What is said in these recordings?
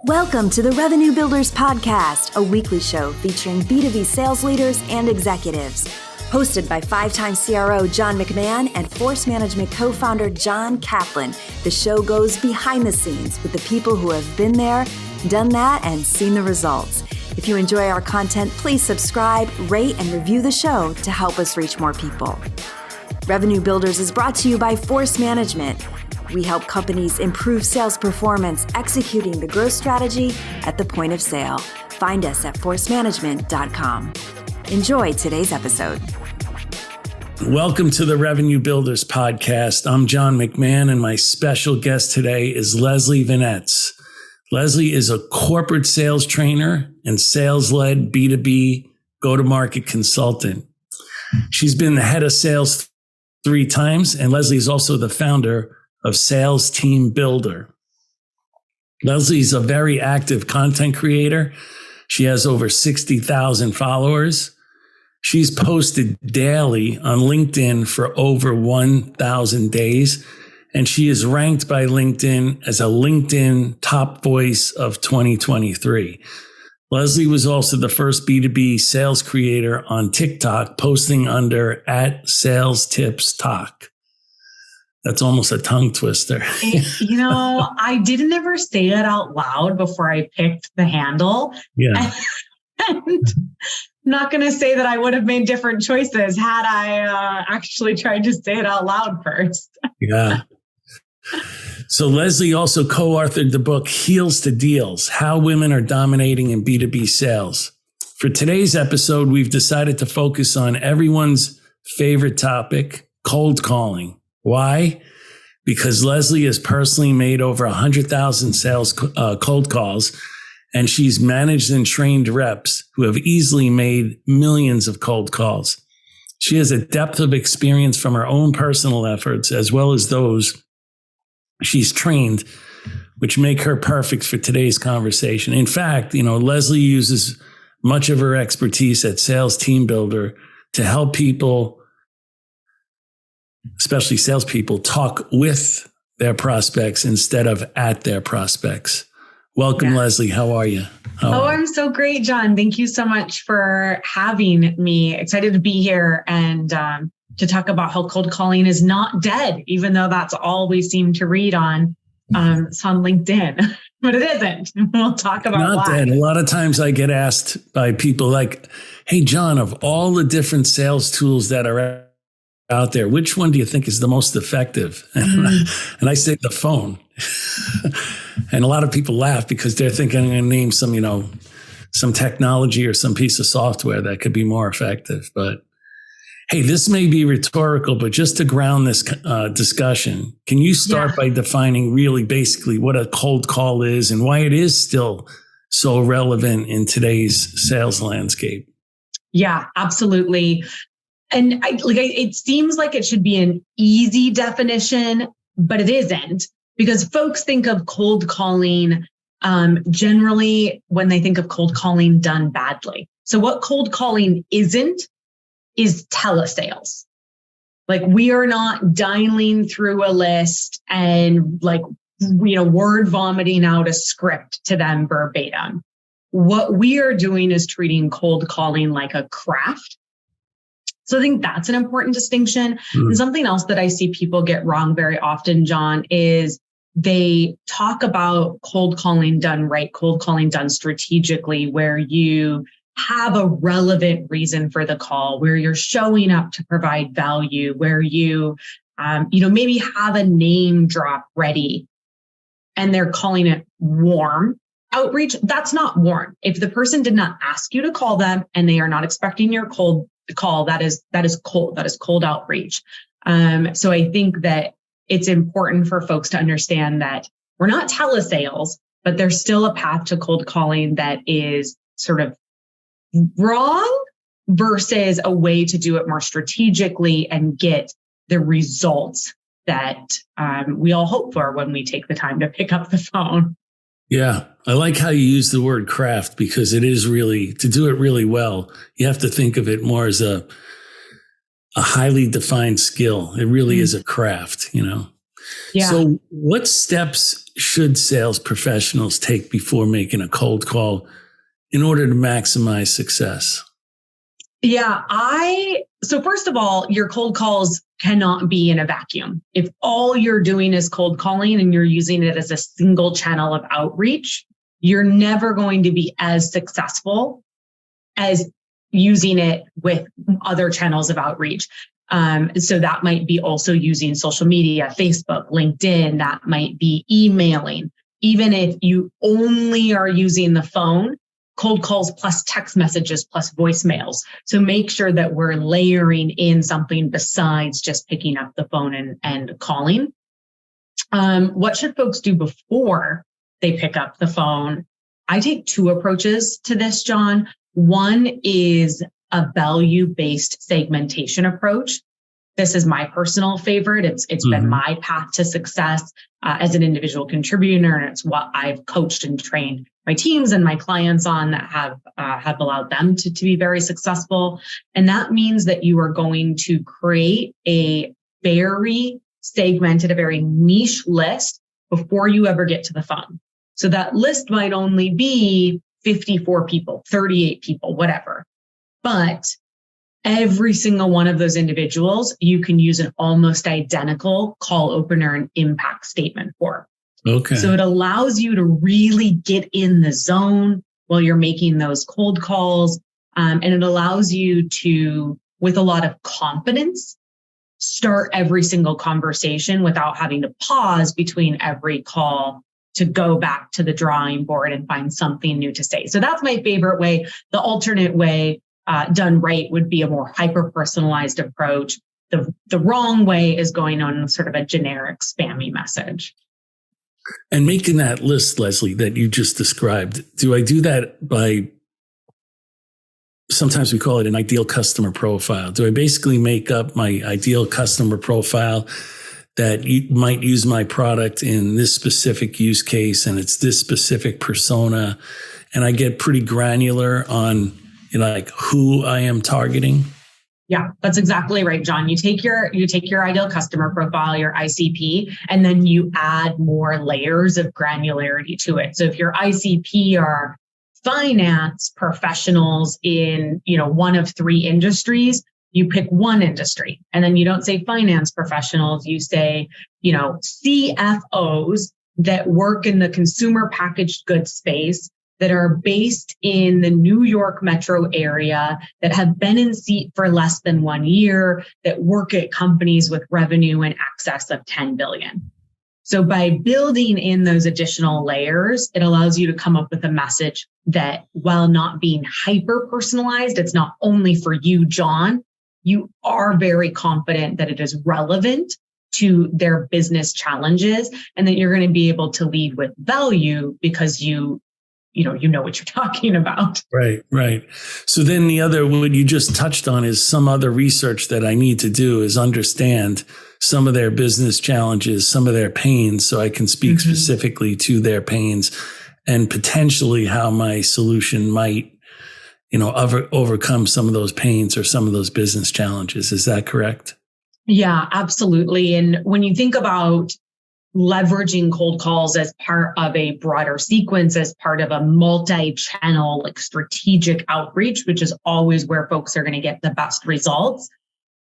Welcome to the Revenue Builders Podcast, a weekly show featuring B2B sales leaders and executives. Hosted by five-time CRO John McMahon and Force Management co-founder John Kaplan, the show goes behind the scenes with the people who have been there, done that, and seen the results. If you enjoy our content, please subscribe, rate, and review the show to help us reach more people. Revenue Builders is brought to you by Force Management. We help companies improve sales performance, executing the growth strategy at the point of sale. Find us at forcemanagement.com. Enjoy today's episode. Welcome to the Revenue Builders Podcast. I'm John McMahon, and my special guest today is Leslie Venetz. Leslie is a corporate sales trainer and sales-led B2B go-to-market consultant. She's been the head of sales 3 times, and Leslie is also the founder of Sales Team Builder. Leslie's a very active content creator. She has over 60,000 followers. She's posted daily on LinkedIn for over 1,000 days, and she is ranked by LinkedIn as a LinkedIn top voice of 2023. Leslie was also the first B2B sales creator on TikTok, posting under @SalesTipsTalk. That's almost a tongue twister. I didn't ever say it out loud before I picked the handle. Yeah. And I'm not going to say that I would have made different choices had I actually tried to say it out loud first. Yeah. So Leslie also co-authored the book Heels to Deals: How Women Are Dominating in B2B Sales. For today's episode, we've decided to focus on everyone's favorite topic, cold calling. Why? Because Leslie has personally made over 100,000 sales cold calls, and she's managed and trained reps who have easily made millions of cold calls. She has a depth of experience from her own personal efforts as well as those she's trained, which make her perfect for today's conversation. In fact, Leslie uses much of her expertise at Sales Team Builder to help people, especially salespeople, talk with their prospects instead of at their prospects. Welcome, Yeah. Leslie. How are you? I'm so great, John. Thank you so much for having me. Excited to be here and to talk about how cold calling is not dead, even though that's all we seem to read on LinkedIn. But it isn't. We'll talk about not why. dead. A lot of times I get asked by people like, hey, John, of all the different sales tools that are out there, which one do you think is the most effective? And I say the phone. And a lot of people laugh because they're thinking I'm going to name some technology or some piece of software that could be more effective. But hey, this may be rhetorical, but just to ground this discussion, can you start by defining really basically what a cold call is and why it is still so relevant in today's sales landscape? Yeah, absolutely. And it seems like it should be an easy definition, but it isn't, because folks think of cold calling generally when they think of cold calling done badly. So what cold calling isn't is telesales. Like, we are not dialing through a list and word vomiting out a script to them verbatim. What we are doing is treating cold calling like a craft. So I think that's an important distinction. And something else that I see people get wrong very often, John, is they talk about cold calling done right, cold calling done strategically, where you have a relevant reason for the call, where you're showing up to provide value, where you, maybe have a name drop ready and they're calling it warm outreach. That's not warm. If the person did not ask you to call them and they are not expecting your cold call, that is cold. That is cold outreach. So I think that it's important for folks to understand that we're not telesales, but there's still a path to cold calling that is sort of wrong versus a way to do it more strategically and get the results that we all hope for when we take the time to pick up the phone. Yeah, I like how you use the word craft, because it is really, to do it really well, you have to think of it more as a highly defined skill. It really is a craft, Yeah. So what steps should sales professionals take before making a cold call in order to maximize success? Yeah, so first of all, your cold calls cannot be in a vacuum. If all you're doing is cold calling and you're using it as a single channel of outreach, you're never going to be as successful as using it with other channels of outreach. So that might be also using social media, Facebook, LinkedIn, that might be emailing. Even if you only are using the phone, cold calls plus text messages plus voicemails. So make sure that we're layering in something besides just picking up the phone and calling. What should folks do before they pick up the phone? I take two approaches to this, John. One is a value-based segmentation approach. This is my personal favorite. It's been my path to success as an individual contributor, and it's what I've coached and trained my teams and my clients on that have allowed them to be very successful. And that means that you are going to create a very segmented, a very niche list before you ever get to the phone. So that list might only be 54 people, 38 people, whatever. But every single one of those individuals, you can use an almost identical call opener and impact statement for. Okay. So it allows you to really get in the zone while you're making those cold calls. And it allows you to, with a lot of confidence, start every single conversation without having to pause between every call to go back to the drawing board and find something new to say. So that's my favorite way. The alternate way, done right, would be a more hyper-personalized approach. The wrong way is going on sort of a generic spammy message. And making that list, Leslie, that you just described, do I do that by, sometimes we call it an ideal customer profile? Do I basically make up my ideal customer profile that you might use my product in this specific use case and it's this specific persona, and I get pretty granular on like who I am targeting? Yeah, that's exactly right, John. You take your ideal customer profile, your ICP, and then you add more layers of granularity to it. So if your ICP are finance professionals in, one of three industries, you pick one industry. And then you don't say finance professionals, you say, CFOs that work in the consumer packaged goods space, that are based in the New York metro area, that have been in seat for less than 1 year, that work at companies with revenue in excess of 10 billion. So by building in those additional layers, it allows you to come up with a message that, while not being hyper personalized, it's not only for you, John, you are very confident that it is relevant to their business challenges, and that you're going to be able to lead with value because you know what you're talking about. Right. So then the other, what you just touched on, is some other research that I need to do is understand some of their business challenges, some of their pains, so I can speak specifically to their pains and potentially how my solution might, overcome some of those pains or some of those business challenges. Is that correct? Yeah, absolutely. And when you think about leveraging cold calls as part of a broader sequence, as part of a multi-channel, strategic outreach, which is always where folks are going to get the best results,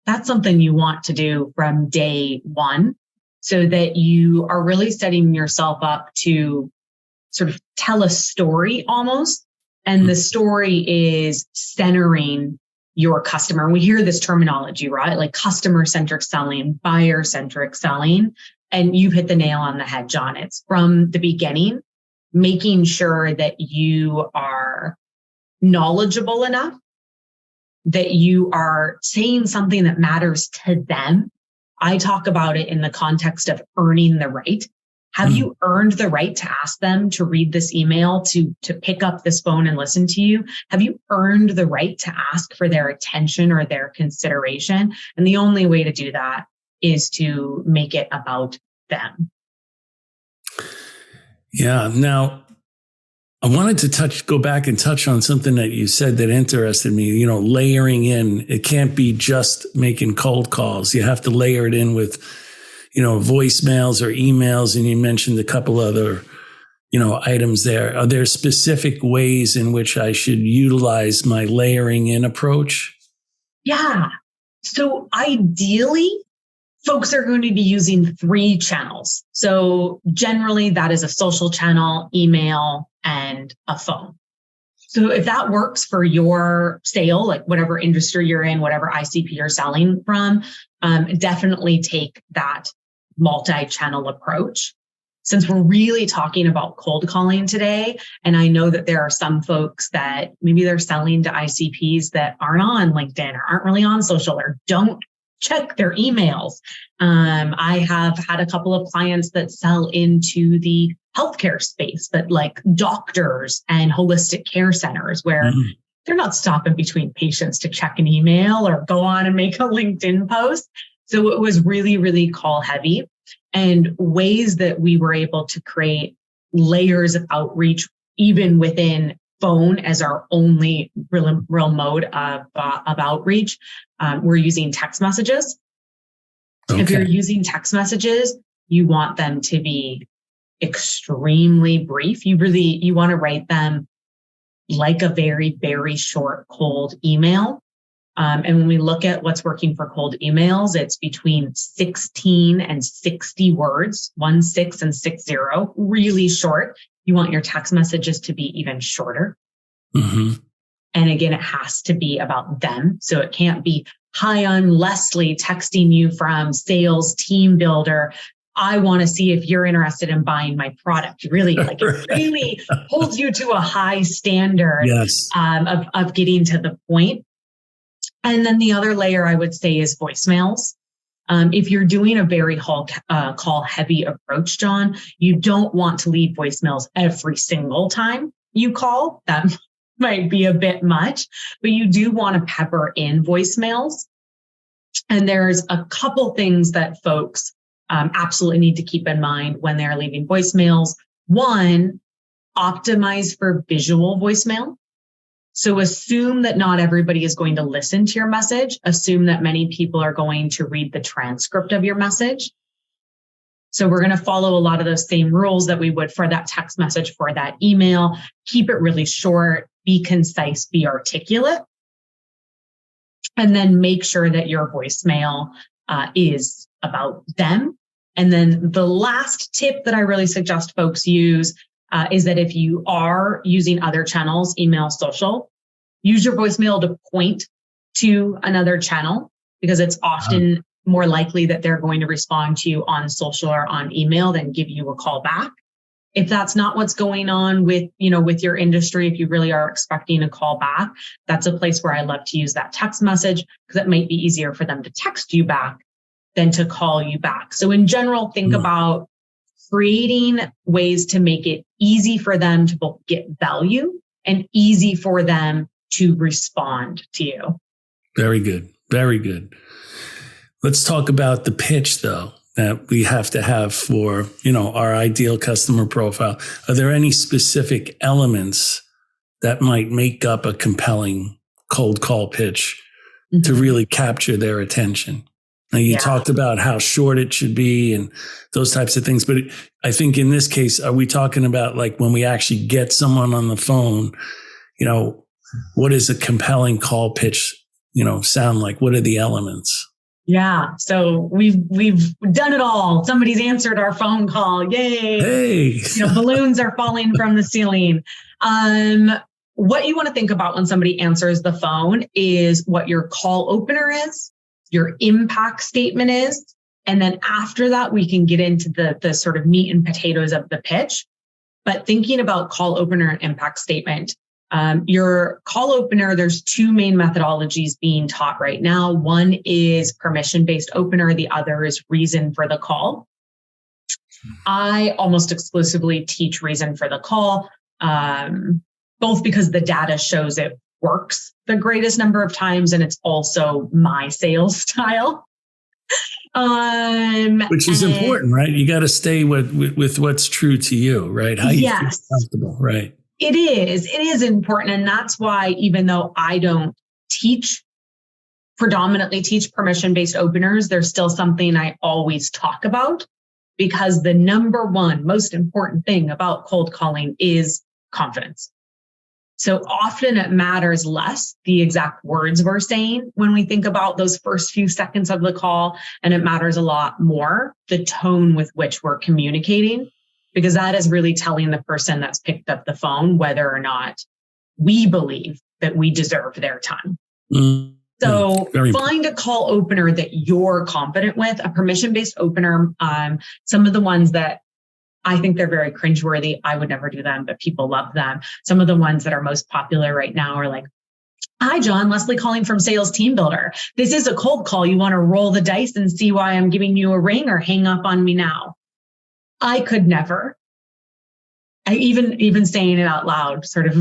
that's something you want to do from day one, so that you are really setting yourself up to sort of tell a story almost. And the story is centering your customer. And we hear this terminology, right? Like customer-centric selling, buyer-centric selling. And you've hit the nail on the head, John. It's from the beginning, making sure that you are knowledgeable enough, that you are saying something that matters to them. I talk about it in the context of earning the right. Have you earned the right to ask them to read this email, to pick up this phone and listen to you? Have you earned the right to ask for their attention or their consideration? And the only way to do that is to make it about them. Yeah. Now, I wanted to go back and touch on something that you said that interested me, layering in. It can't be just making cold calls. You have to layer it in with, voicemails or emails, and you mentioned a couple other, items there. Are there specific ways in which I should utilize my layering in approach? Yeah. So ideally, folks are going to be using 3 channels. So generally that is a social channel, email, and a phone. So if that works for your sale, like whatever industry you're in, whatever ICP you're selling from, definitely take that multi-channel approach. Since we're really talking about cold calling today, and I know that there are some folks that maybe they're selling to ICPs that aren't on LinkedIn or aren't really on social or don't check their emails. I have had a couple of clients that sell into the healthcare space, but like doctors and holistic care centers where they're not stopping between patients to check an email or go on and make a LinkedIn post. So it was really, really call heavy, and ways that we were able to create layers of outreach, even within phone as our only real mode of outreach. We're using text messages. Okay. If you're using text messages, you want them to be extremely brief. You want to write them like a very, very short cold email. And when we look at what's working for cold emails, it's between 16 and 60 words, 16 and 60, really short. You want your text messages to be even shorter. Mm-hmm. And again, it has to be about them. So it can't be, hi, I'm Leslie texting you from Sales Team Builder. I want to see if you're interested in buying my product. Really, like it really holds you to a high standard. Yes. Of getting to the point. And then the other layer I would say is voicemails. If you're doing a very call heavy approach, John, you don't want to leave voicemails every single time you call. That might be a bit much, but you do want to pepper in voicemails. And there's a couple things that folks absolutely need to keep in mind when they're leaving voicemails. One, optimize for visual voicemail. So assume that not everybody is going to listen to your message. Assume that many people are going to read the transcript of your message. So we're going to follow a lot of those same rules that we would for that text message, for that email. Keep it really short, be concise, be articulate. And then make sure that your voicemail is about them. And then the last tip that I really suggest folks use is that if you are using other channels, email, social, use your voicemail to point to another channel, because it's often more likely that they're going to respond to you on social or on email than give you a call back. If that's not what's going on with your industry, if you really are expecting a call back, that's a place where I love to use that text message, because it might be easier for them to text you back than to call you back. So in general, think about creating ways to make it easy for them to both get value and easy for them to respond to you. Very good. Very good. Let's talk about the pitch, though, that we have to have for, our ideal customer profile. Are there any specific elements that might make up a compelling cold call pitch to really capture their attention? Now, you talked about how short it should be and those types of things. But I think in this case, are we talking about like when we actually get someone on the phone, what is a compelling call pitch, sound like? What are the elements? Yeah. So we've done it all. Somebody's answered our phone call. Yay. Hey. Balloons are falling from the ceiling. What you want to think about when somebody answers the phone is what your call opener is, your impact statement is. And then after that, we can get into the sort of meat and potatoes of the pitch. But thinking about call opener and impact statement, your call opener, there's 2 main methodologies being taught right now. One is permission-based opener. The other is reason for the call. I almost exclusively teach reason for the call, both because the data shows it works the greatest number of times, and it's also my sales style. Which is important, right? You got to stay with what's true to you, right? How you feel comfortable, right? It is important. And that's why, even though I don't teach predominantly teach permission-based openers, there's still something I always talk about, because the number one most important thing about cold calling is confidence. So often it matters less the exact words we're saying when we think about those first few seconds of the call, and it matters a lot more the tone with which we're communicating, because that is really telling the person that's picked up the phone whether or not we believe that we deserve their time. Mm-hmm. So find a call opener that you're confident with, a permission-based opener. Some of the ones that I think they're very cringeworthy, I would never do them, but people love them. Some of the ones that are most popular right now are like, "Hi, John, Leslie calling from Sales Team Builder. This is a cold call. You want to roll the dice and see why I'm giving you a ring, or hang up on me now?" I could never. I even saying it out loud, sort of,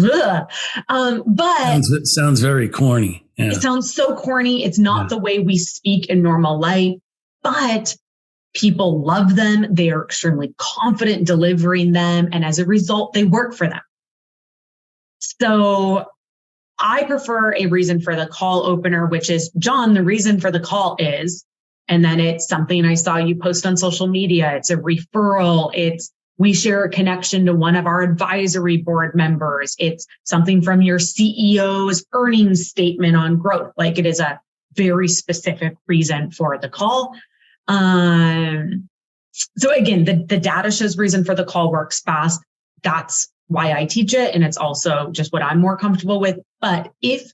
but sounds very corny. Yeah. It sounds so corny. It's not the way we speak in normal life, but people love them. They are extremely confident in delivering them. And as a result, they work for them. So I prefer a reason for the call opener, which is, "John, the reason for the call is," and then it's something I saw you post on social media. It's a referral. It's, we share a connection to one of our advisory board members. It's something from your CEO's earnings statement on growth. Like, it is a very specific reason for the call. So again, the data shows reason for the call works fast. That's why I teach it. And it's also just what I'm more comfortable with. But if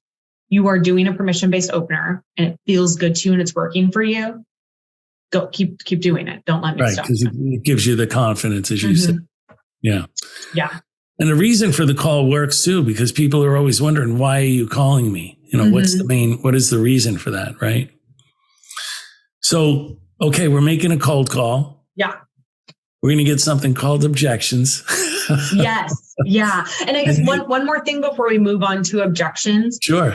you are doing a permission-based opener and it feels good to you and it's working for you, go keep doing it. Don't let me stop. Because it gives you the confidence, as you said. Yeah. Yeah. And the reason for the call works too, because people are always wondering, why are you calling me? What is the reason for that? Right. So, okay, we're making a cold call. Yeah. We're going to get something called objections. Yes. Yeah. And I guess one more thing before we move on to objections. Sure.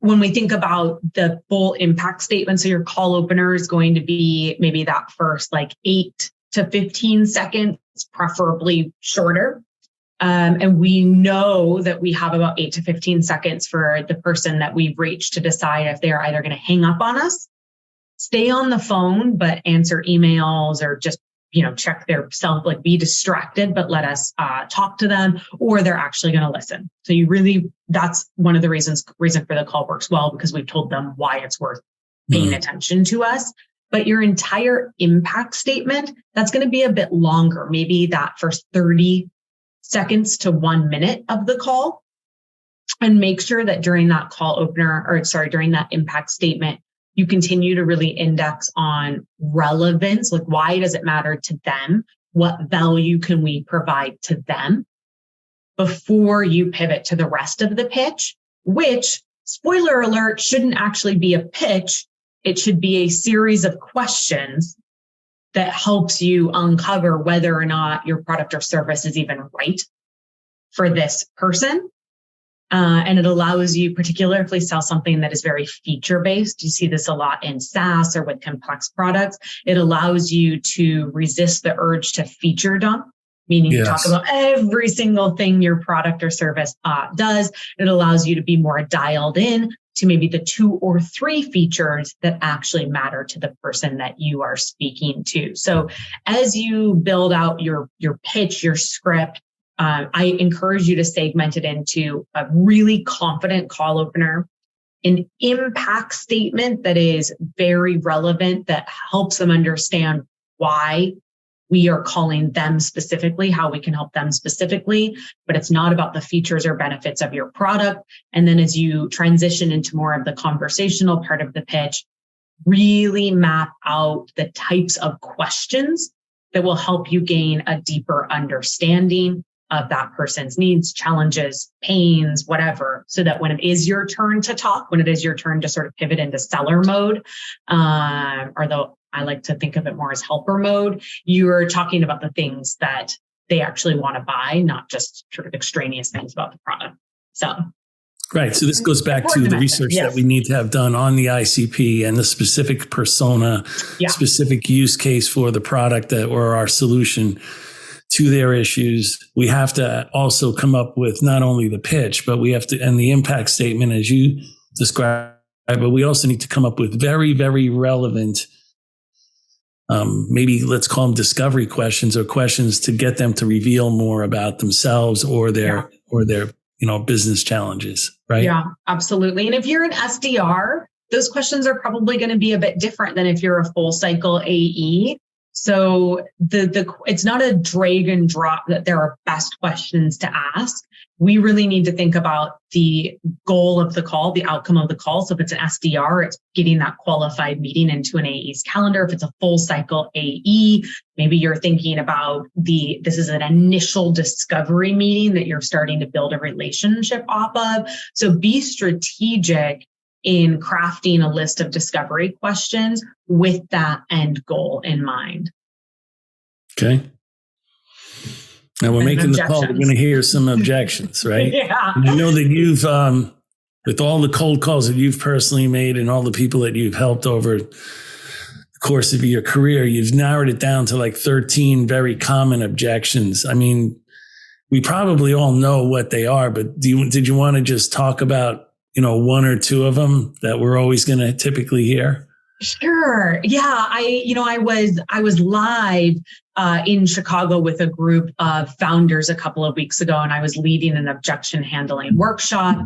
When we think about the full impact statement, so your call opener is going to be maybe that first 8 to 15 seconds, preferably shorter. And we know that we have about 8 to 15 seconds for the person that we've reached to decide if they're either going to hang up on us, stay on the phone, but answer emails, or just check their self, be distracted, but let us talk to them, or they're actually going to listen. So that's one of the reason for the call works well, because we've told them why it's worth paying attention to us. But your entire impact statement, that's going to be a bit longer, maybe that first 30 seconds to 1 minute of the call. And make sure that during that during that impact statement, you continue to really index on relevance. Why does it matter to them? What value can we provide to them before you pivot to the rest of the pitch, which, spoiler alert, shouldn't actually be a pitch. It should be a series of questions that helps you uncover whether or not your product or service is even right for this person. And it allows you, particularly if we sell something that is very feature-based, you see this a lot in SaaS or with complex products, it allows you to resist the urge to feature dump, meaning you talk about every single thing your product or service does. It allows you to be more dialed in to maybe the 2 or 3 features that actually matter to the person that you are speaking to. So as you build out your pitch, your script, I encourage you to segment it into a really confident call opener, an impact statement that is very relevant, that helps them understand why we are calling them specifically, how we can help them specifically, but it's not about the features or benefits of your product. And then as you transition into more of the conversational part of the pitch, really map out the types of questions that will help you gain a deeper understanding of that person's needs, challenges, pains, whatever, so that when it is your turn to talk, when it is your turn to sort of pivot into seller mode, although I like to think of it more as helper mode, you're talking about the things that they actually want to buy, not just sort of extraneous things about the product. So, right. So this goes back to the research that we need to have done on the ICP and the specific persona, specific use case for the product or our solution to their issues. We have to also come up with not only the pitch, but we have to, and the impact statement, as you described but we also need to come up with very, very relevant, maybe let's call them discovery questions or questions to get them to reveal more about themselves or their business challenges, right? Yeah, absolutely. And if you're an SDR, those questions are probably going to be a bit different than if you're a full cycle AE. So it's not a drag and drop that there are best questions to ask. We really need to think about the goal of the call, the outcome of the call. So if it's an SDR, it's getting that qualified meeting into an AE's calendar. If it's a full cycle AE, maybe you're thinking about this is an initial discovery meeting that you're starting to build a relationship off of. So be strategic in crafting a list of discovery questions with that end goal in mind. Okay. Now we're making the call. We're going to hear some objections, right? Yeah. And I know that you've, with all the cold calls that you've personally made and all the people that you've helped over the course of your career, you've narrowed it down to like 13 very common objections. I mean, we probably all know what they are, but did you want to just talk about, one or two of them that we're always going to typically hear? Sure. Yeah. I was live in Chicago with a group of founders a couple of weeks ago, and I was leading an objection handling workshop.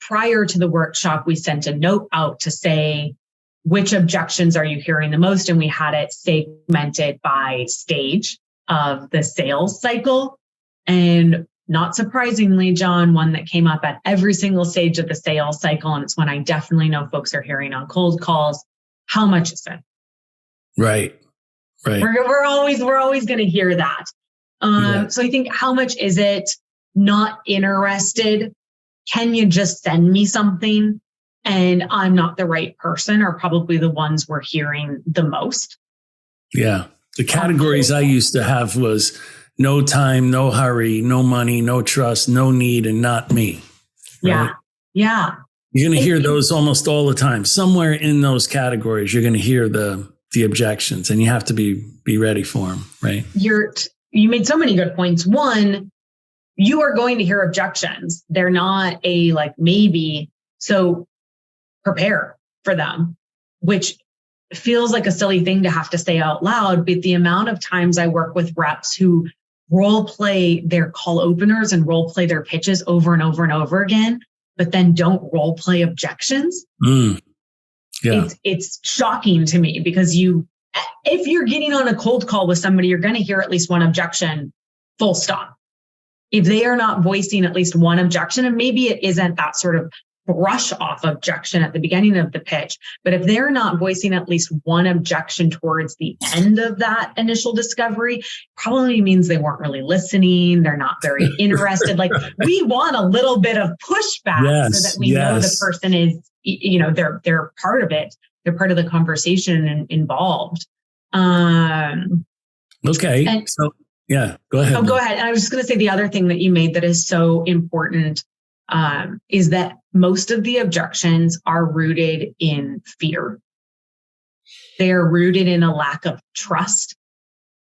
Prior to the workshop, we sent a note out to say, which objections are you hearing the most? And we had it segmented by stage of the sales cycle. And not surprisingly, John, one that came up at every single stage of the sales cycle, and it's one I definitely know folks are hearing on cold calls. How much is it? Right. We're always going to hear that. So I think, how much is it? Not interested. Can you just send me something? And I'm not the right person are probably the ones we're hearing the most. Yeah. The categories I used to have was no time, no hurry, no money, no trust, no need, and not me. Right? Yeah. You're going to hear those almost all the time. Somewhere in those categories, you're going to hear the objections, and you have to be ready for them, right? You made so many good points. One, you are going to hear objections. They're not a maybe. So prepare for them, which feels like a silly thing to have to say out loud. But the amount of times I work with reps who role play their call openers and role play their pitches over and over and over again, but then don't role play objections. Yeah. It's shocking to me because if you're getting on a cold call with somebody, you're going to hear at least one objection, full stop. If they are not voicing at least one objection, and maybe it isn't that sort of brush off objection at the beginning of the pitch, but if they're not voicing at least one objection towards the end of that initial discovery, probably means they weren't really listening. They're not very interested. We want a little bit of pushback so that we know the person is, they're part of it. They're part of the conversation and involved. Okay. So yeah, go ahead. Oh, go ahead. And I was just going to say the other thing that you made that is so important is that most of the objections are rooted in fear. They are rooted in a lack of trust.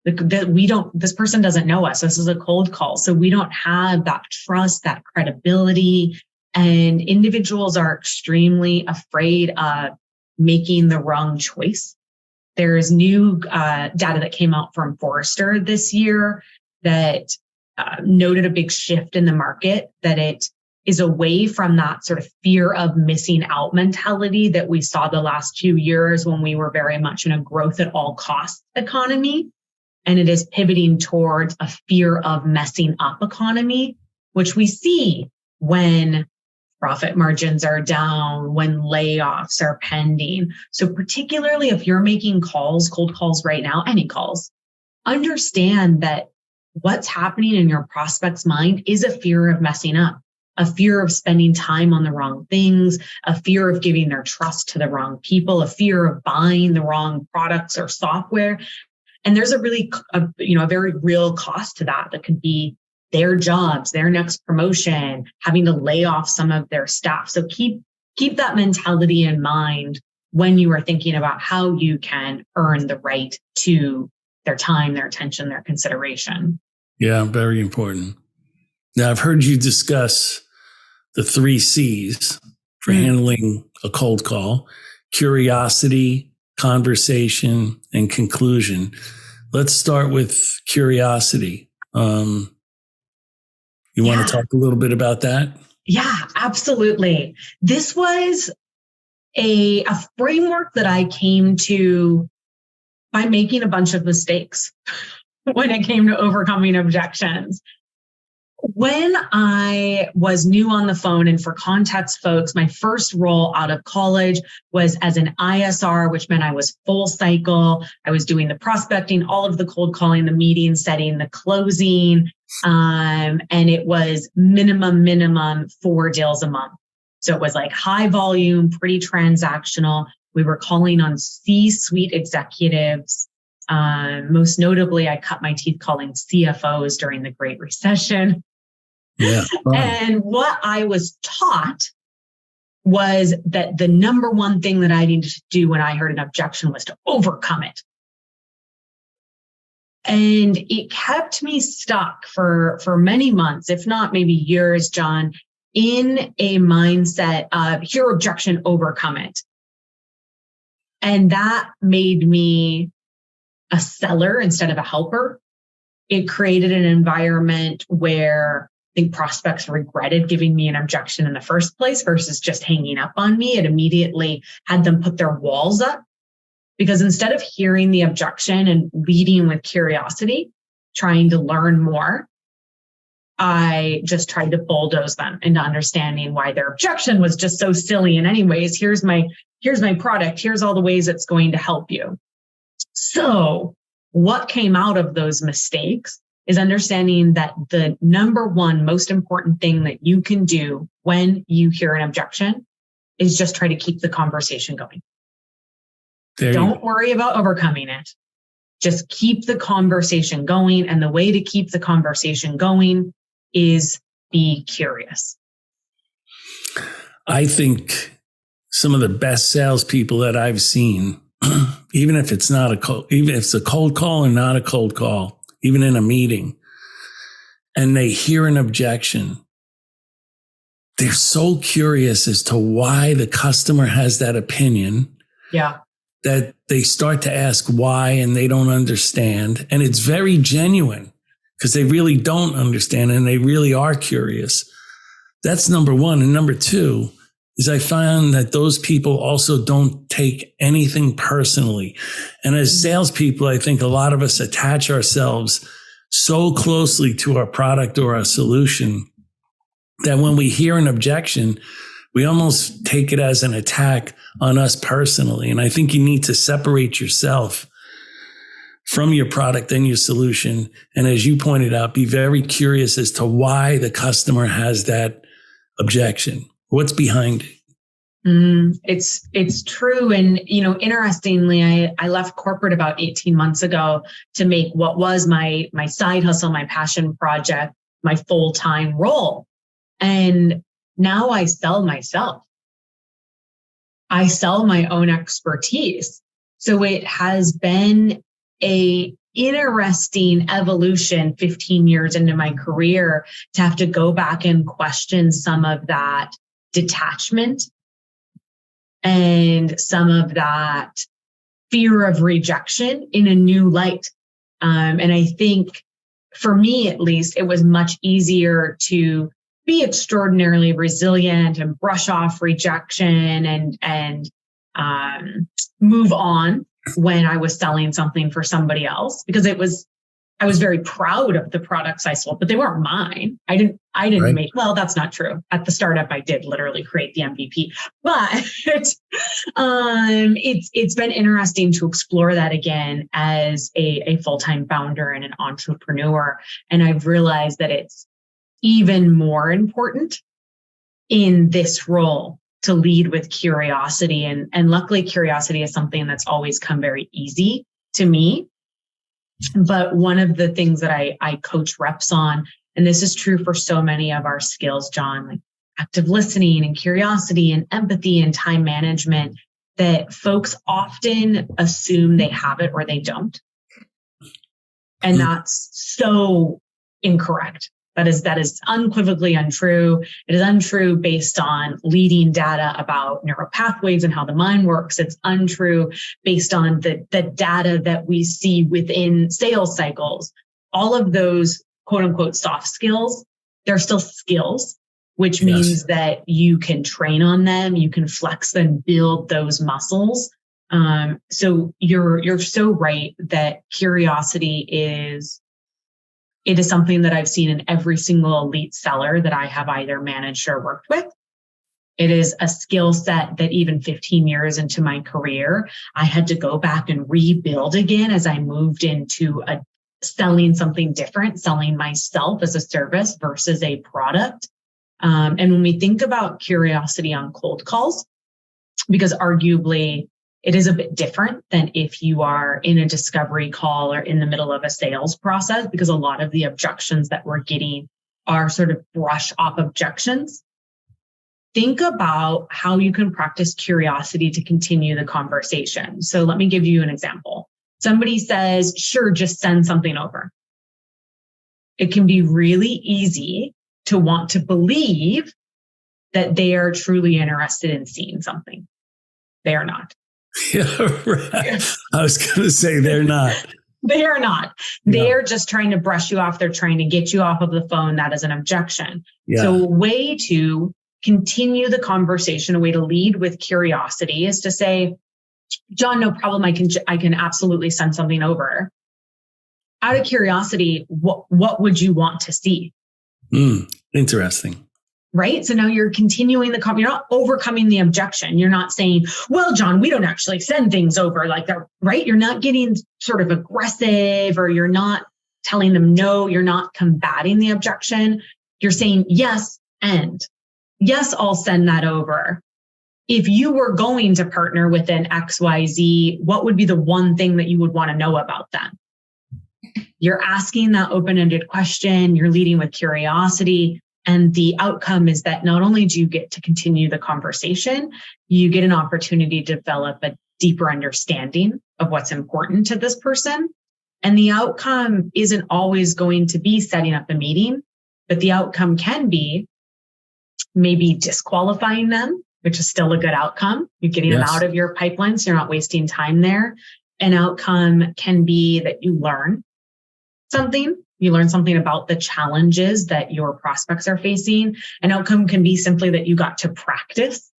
This person doesn't know us. This is a cold call. So we don't have that trust, that credibility. And individuals are extremely afraid of making the wrong choice. There is new data that came out from Forrester this year that noted a big shift in the market, that it is away from that sort of fear of missing out mentality that we saw the last few years when we were very much in a growth at all costs economy. And it is pivoting towards a fear of messing up economy, which we see when profit margins are down, when layoffs are pending. So particularly if you're making calls, cold calls right now, any calls, understand that what's happening in your prospect's mind is a fear of messing up, a fear of spending time on the wrong things, a fear of giving their trust to the wrong people, a fear of buying the wrong products or software. And there's a very real cost to that could be their jobs, their next promotion, having to lay off some of their staff. So keep that mentality in mind when you are thinking about how you can earn the right to their time, their attention, their consideration. Yeah, very important. Now, I've heard you discuss the 3 C's for handling a cold call: curiosity, conversation, and conclusion. Let's start with curiosity. You want to talk a little bit about that? Yeah, absolutely. This was a framework that I came to by making a bunch of mistakes when it came to overcoming objections. When I was new on the phone, and for context, folks, my first role out of college was as an ISR, which meant I was full cycle. I was doing the prospecting, all of the cold calling, the meeting setting, the closing, and it was minimum 4 deals a month. So it was like high volume, pretty transactional. We were calling on C-suite executives. Most notably, I cut my teeth calling CFOs during the Great Recession. Yeah. And what I was taught was that the number one thing that I needed to do when I heard an objection was to overcome it. And it kept me stuck for many months, if not maybe years, John, in a mindset of hear objection, overcome it. And that made me a seller instead of a helper. It created an environment where I think prospects regretted giving me an objection in the first place versus just hanging up on me. It immediately had them put their walls up, because instead of hearing the objection and leading with curiosity, trying to learn more, I just tried to bulldoze them into understanding why their objection was just so silly. And anyways, here's my product. Here's all the ways it's going to help you. So what came out of those mistakes is understanding that the number one most important thing that you can do when you hear an objection is just try to keep the conversation going. Don't worry about overcoming it. Just keep the conversation going. And the way to keep the conversation going is be curious. I think some of the best salespeople that I've seen, even if it's a cold call or not a cold call, even in a meeting, and they hear an objection, they're so curious as to why the customer has that opinion. Yeah. That they start to ask why, and they don't understand. And it's very genuine because they really don't understand and they really are curious. That's number one. And number two is I found that those people also don't take anything personally. And as salespeople, I think a lot of us attach ourselves so closely to our product or our solution that when we hear an objection, we almost take it as an attack on us personally. And I think you need to separate yourself from your product and your solution. And as you pointed out, be very curious as to why the customer has that objection. What's behind it? It's true. And, interestingly, I left corporate about 18 months ago to make what was my side hustle, my passion project, my full-time role. And now I sell myself. I sell my own expertise. So it has been a interesting evolution 15 years into my career to have to go back and question some of that detachment and some of that fear of rejection in a new light. And I think for me, at least, it was much easier to be extraordinarily resilient and brush off rejection and move on when I was selling something for somebody else, because I was very proud of the products I sold, but they weren't mine. I didn't right. make, well, that's not true. At the startup, I did literally create the MVP, but it's been interesting to explore that again as a full-time founder and an entrepreneur. And I've realized that it's even more important in this role to lead with curiosity. And luckily, curiosity is something that's always come very easy to me. But one of the things that I coach reps on, and this is true for so many of our skills, John, like active listening and curiosity and empathy and time management, that folks often assume they have it or they don't. And that's so incorrect. That is unequivocally untrue. It is untrue based on leading data about neural pathways and how the mind works. It's untrue based on the data that we see within sales cycles. All of those quote unquote soft skills, they're still skills, which means that you can train on them, you can flex them, build those muscles. So you're so right that curiosity is something that I've seen in every single elite seller that I have either managed or worked with. It is a skill set that even 15 years into my career, I had to go back and rebuild again as I moved into selling something different, selling myself as a service versus a product. And when we think about curiosity on cold calls, because arguably it is a bit different than if you are in a discovery call or in the middle of a sales process, because a lot of the objections that we're getting are sort of brush off objections. Think about how you can practice curiosity to continue the conversation. So let me give you an example. Somebody says, sure, just send something over. It can be really easy to want to believe that they are truly interested in seeing something. They are not. Yeah, right. I was going to say they're not. They are not. They're just trying to brush you off. They're trying to get you off of the phone. That is an objection. Yeah. So a way to continue the conversation, a way to lead with curiosity is to say, John, no problem. I can absolutely send something over. Out of curiosity, what would you want to see? Interesting. Right? So now you're continuing you're not overcoming the objection. You're not saying, well, John, we don't actually send things over like that, right? You're not getting sort of aggressive, or you're not telling them no, you're not combating the objection. You're saying yes, and yes, I'll send that over. If you were going to partner with an XYZ, what would be the one thing that you would want to know about them? You're asking that open-ended question, you're leading with curiosity. And the outcome is that not only do you get to continue the conversation, you get an opportunity to develop a deeper understanding of what's important to this person. And the outcome isn't always going to be setting up a meeting, but the outcome can be maybe disqualifying them, which is still a good outcome. You're getting them out of your pipeline, so you're not wasting time there. An outcome can be that you learn something. You learn something about the challenges that your prospects are facing. An outcome can be simply that you got to practice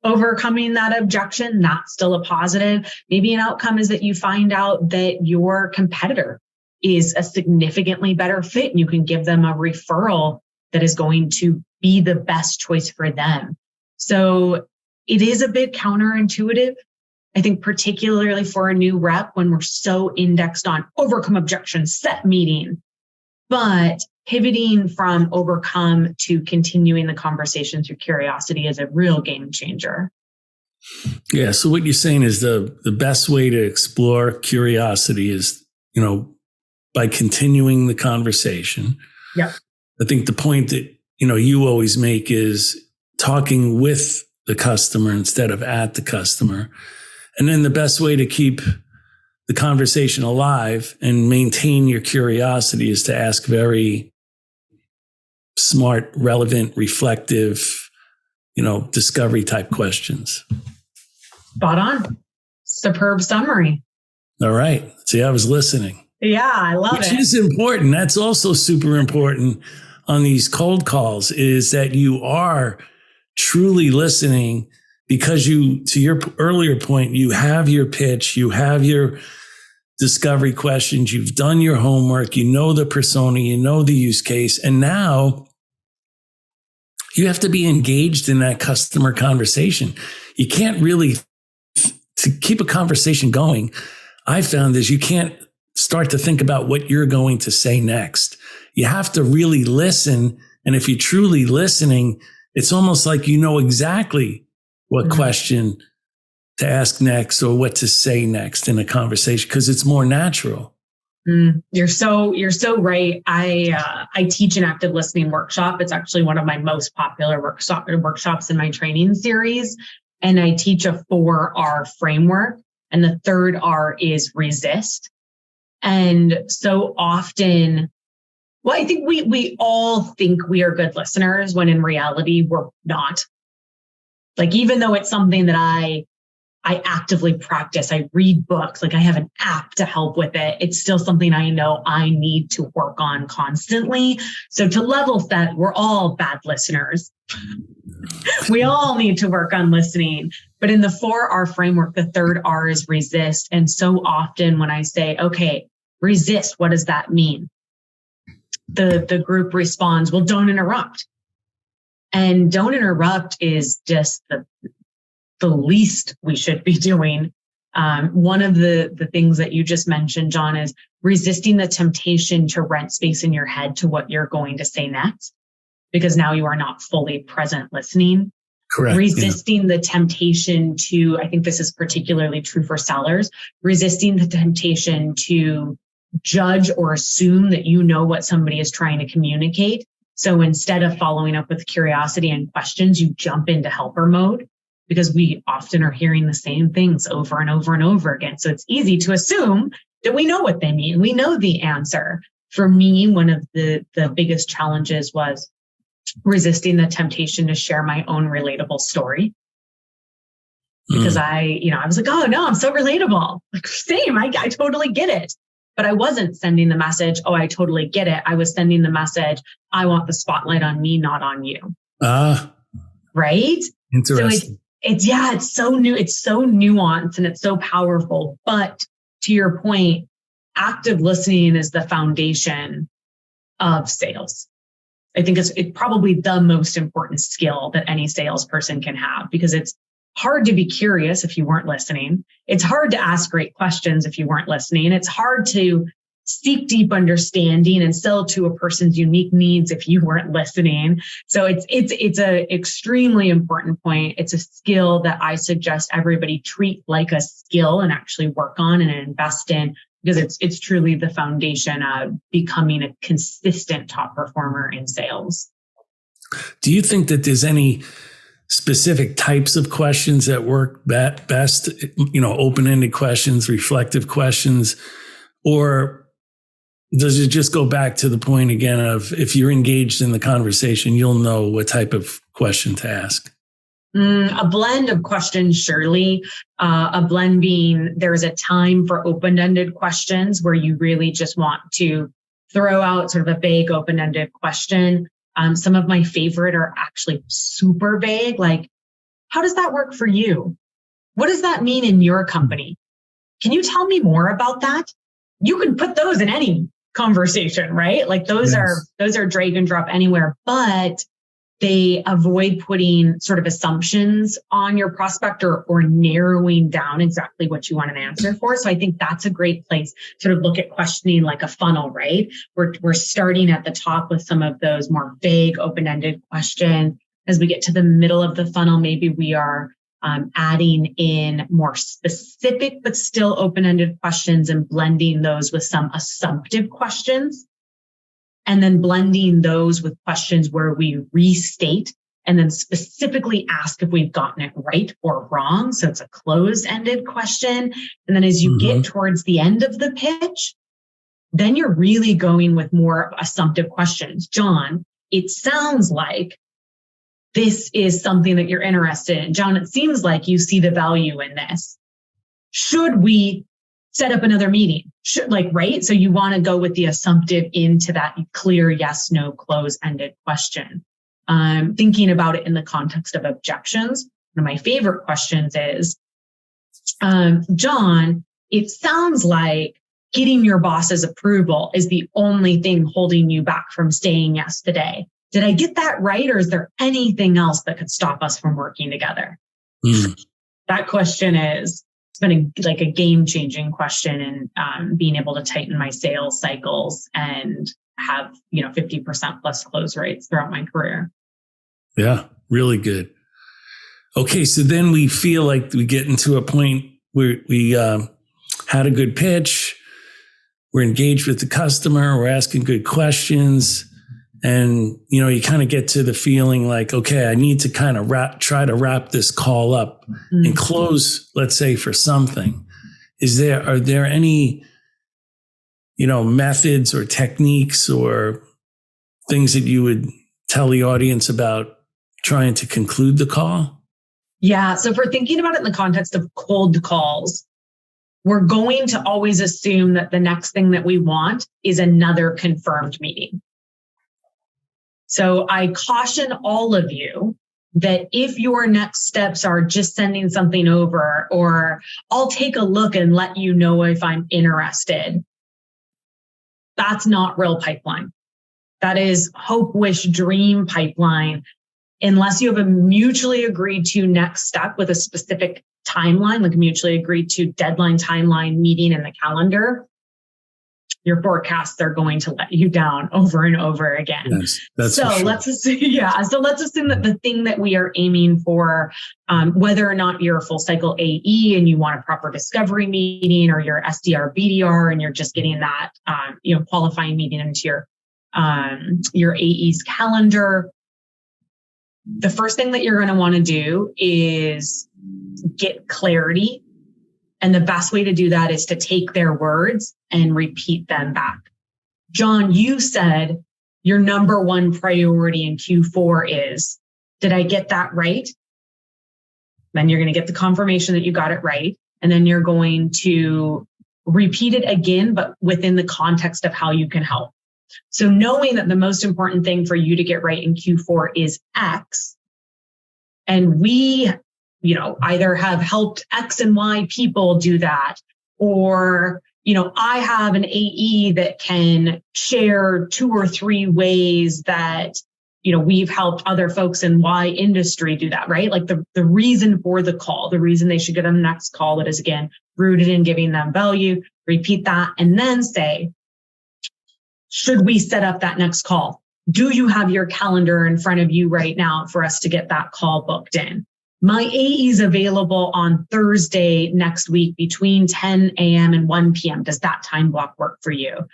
overcoming that objection. That's still a positive. Maybe an outcome is that you find out that your competitor is a significantly better fit, and you can give them a referral that is going to be the best choice for them. So it is a bit counterintuitive. I think particularly for a new rep, when we're so indexed on overcome objections, set meeting. But pivoting from overcome to continuing the conversation through curiosity is a real game changer. Yeah. So what you're saying is the best way to explore curiosity is, by continuing the conversation. Yeah. I think the point that, you always make is talking with the customer instead of at the customer. And then the best way to keep the conversation alive and maintain your curiosity is to ask very smart, relevant, reflective, discovery type questions. Spot on. Superb summary. All right. See, I was listening. Yeah, I love it. Which is important. That's also super important on these cold calls, is that you are truly listening, because to your earlier point, you have your pitch, you have your discovery questions, you've done your homework, you know the persona, you know the use case, and now you have to be engaged in that customer conversation. You can't really, to keep a conversation going, I found is you can't start to think about what you're going to say next. You have to really listen. And if you're truly listening, it's almost like you know exactly what question to ask next or what to say next in a conversation, because it's more natural. You're so right. I teach an active listening workshop. It's actually one of my most popular workshops in my training series. And I teach a 4R framework. And the third R is resist. And so often Well, I think we all think we are good listeners when in reality we're not. Like, even though it's something that I actively practice, I read books, like I have an app to help with it, it's still something I know I need to work on constantly. So to level set, we're all bad listeners. We all need to work on listening. But in the 4R framework, the third R is resist. And so often when I say, okay, resist, what does that mean? The group responds, well, don't interrupt. And don't interrupt is just the least we should be doing. One of the things that you just mentioned, John, is resisting the temptation to rent space in your head to what you're going to say next, because now you are not fully present listening. Correct. Resisting the temptation to, I think this is particularly true for sellers, resisting the temptation to judge or assume that you know what somebody is trying to communicate. So instead of following up with curiosity and questions, you jump into helper mode, because we often are hearing the same things over and over and over again. So it's easy to assume that we know what they mean. We know the answer. For me, one of the biggest challenges was resisting the temptation to share my own relatable story. Because I was like, oh no, I'm so relatable. Like, same, I totally get it. But I wasn't sending the message, oh, I totally get it. I was sending the message, I want the spotlight on me, not on you. Right? Interesting. So it's so new. It's so nuanced and it's so powerful. But to your point, active listening is the foundation of sales. I think it's probably the most important skill that any salesperson can have, because it's hard to be curious if you weren't listening. It's hard to ask great questions if you weren't listening. It's hard to seek deep understanding and sell to a person's unique needs if you weren't listening. So it's a extremely important point. It's a skill that I suggest everybody treat like a skill and actually work on and invest in, because it's truly the foundation of becoming a consistent top performer in sales. Do you think that there's any specific types of questions that work best, open-ended questions, reflective questions, or does it just go back to the point again of, if you're engaged in the conversation, you'll know what type of question to ask? A blend of questions, surely. A blend being, there's a time for open-ended questions where you really just want to throw out sort of a vague open-ended question. Some of my favorite are actually super vague, like, how does that work for you? What does that mean in your company? Can you tell me more about that? You can put those in any conversation, right? Like those are drag and drop anywhere, but they avoid putting sort of assumptions on your prospect or narrowing down exactly what you want an answer for. So I think that's a great place to sort of look at questioning like a funnel, right? We're starting at the top with some of those more vague, open-ended questions. As we get to the middle of the funnel, maybe we are adding in more specific but still open-ended questions and blending those with some assumptive questions. And then blending those with questions where we restate and then specifically ask if we've gotten it right or wrong. So it's a closed-ended question. And then as you get towards the end of the pitch, then you're really going with more assumptive questions. John, it sounds like this is something that you're interested in. John, it seems like you see the value in this. Should we set up another meeting? Right? So you want to go with the assumptive into that clear yes, no, close-ended question. Thinking about it in the context of objections, one of my favorite questions is, John, it sounds like getting your boss's approval is the only thing holding you back from saying yes today. Did I get that right? Or is there anything else that could stop us from working together? That question it's been a game-changing question in being able to tighten my sales cycles and have 50% plus close rates throughout my career. Yeah, really good. Okay, so then we feel like we get into a point where we had a good pitch, we're engaged with the customer, we're asking good questions, and you kind of get to the feeling like, okay, I need to kind of try to wrap this call up and close, let's say, for something. Are there any methods or techniques or things that you would tell the audience about trying to conclude the call? Yeah. So if we're thinking about it in the context of cold calls, we're going to always assume that the next thing that we want is another confirmed meeting. So I caution all of you that if your next steps are just sending something over, or I'll take a look and let you know if I'm interested, that's not real pipeline. That is hope, wish, dream pipeline. Unless you have a mutually agreed to next step with a specific timeline, like a mutually agreed to deadline, timeline, meeting in the calendar, your forecasts are going to let you down over and over again. Yes, that's so for sure. let's assume that the thing that we are aiming for, whether or not you're a full cycle AE and you want a proper discovery meeting, or you're SDR BDR and you're just getting that qualifying meeting into your AE's calendar, the first thing that you're going to want to do is get clarity. And the best way to do that is to take their words and repeat them back. John, you said your number one priority in Q4 is, did I get that right? Then you're going to get the confirmation that you got it right. And then you're going to repeat it again, but within the context of how you can help. So knowing that the most important thing for you to get right in Q4 is X, and we either have helped X and Y people do that, or, I have an AE that can share 2 or 3 ways that, we've helped other folks in Y industry do that, right? Like the reason for the call, the reason they should get on the next call that is, again, rooted in giving them value, repeat that, and then say, should we set up that next call? Do you have your calendar in front of you right now for us to get that call booked in? My AE is available on Thursday next week between 10 a.m. and 1 p.m. Does that time block work for you?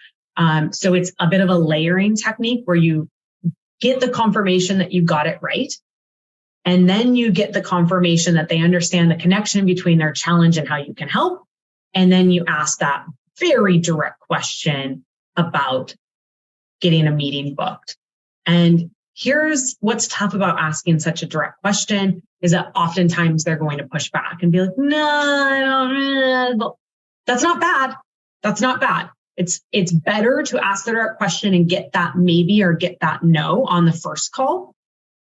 So it's a bit of a layering technique where you get the confirmation that you got it right. And then you get the confirmation that they understand the connection between their challenge and how you can help. And then you ask that very direct question about getting a meeting booked. And here's what's tough about asking such a direct question is that oftentimes they're going to push back and be like, no, I don't know. That's not bad. That's not bad. It's better to ask the direct question and get that maybe or get that no on the first call,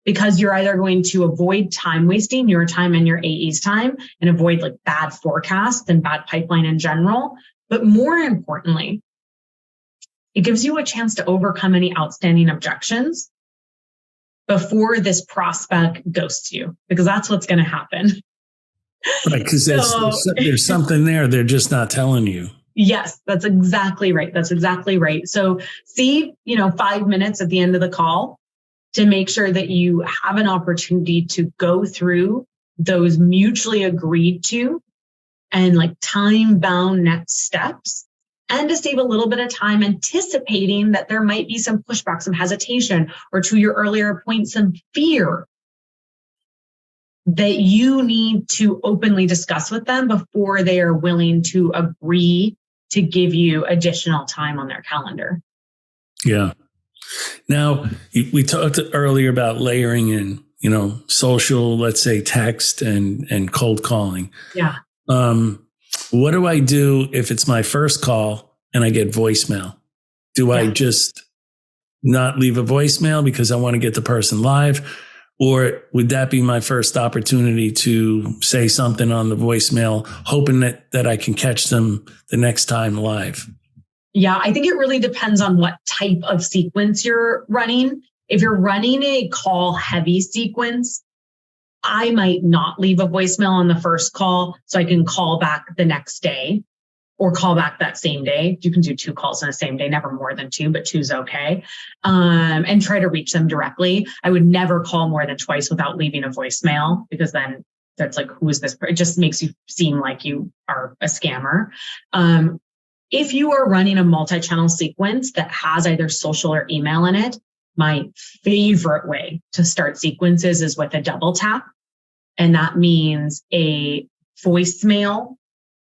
because you're either going to avoid time wasting, your time and your AE's time, and avoid like bad forecasts and bad pipeline in general. But more importantly, it gives you a chance to overcome any outstanding objections before this prospect ghosts you, because that's what's going to happen. Right, because there's something there they're just not telling you. Yes, that's exactly right. That's exactly right. So see, 5 minutes at the end of the call to make sure that you have an opportunity to go through those mutually agreed to and like time-bound next steps, and to save a little bit of time anticipating that there might be some pushback, some hesitation, or to your earlier point, some fear that you need to openly discuss with them before they are willing to agree to give you additional time on their calendar. Yeah. Now, we talked earlier about layering in, social, let's say text and cold calling. Yeah. What do I do if it's my first call and I get voicemail? Do I just not leave a voicemail because I want to get the person live? Or would that be my first opportunity to say something on the voicemail, hoping that I can catch them the next time live? Yeah, I think it really depends on what type of sequence you're running. If you're running a call heavy sequence, I might not leave a voicemail on the first call so I can call back the next day or call back that same day. You can do 2 calls in the same day, never more than 2, but 2's okay. And try to reach them directly. I would never call more than twice without leaving a voicemail, because then that's like, who is this? It just makes you seem like you are a scammer. If you are running a multi-channel sequence that has either social or email in it, my favorite way to start sequences is with a double tap. And that means a voicemail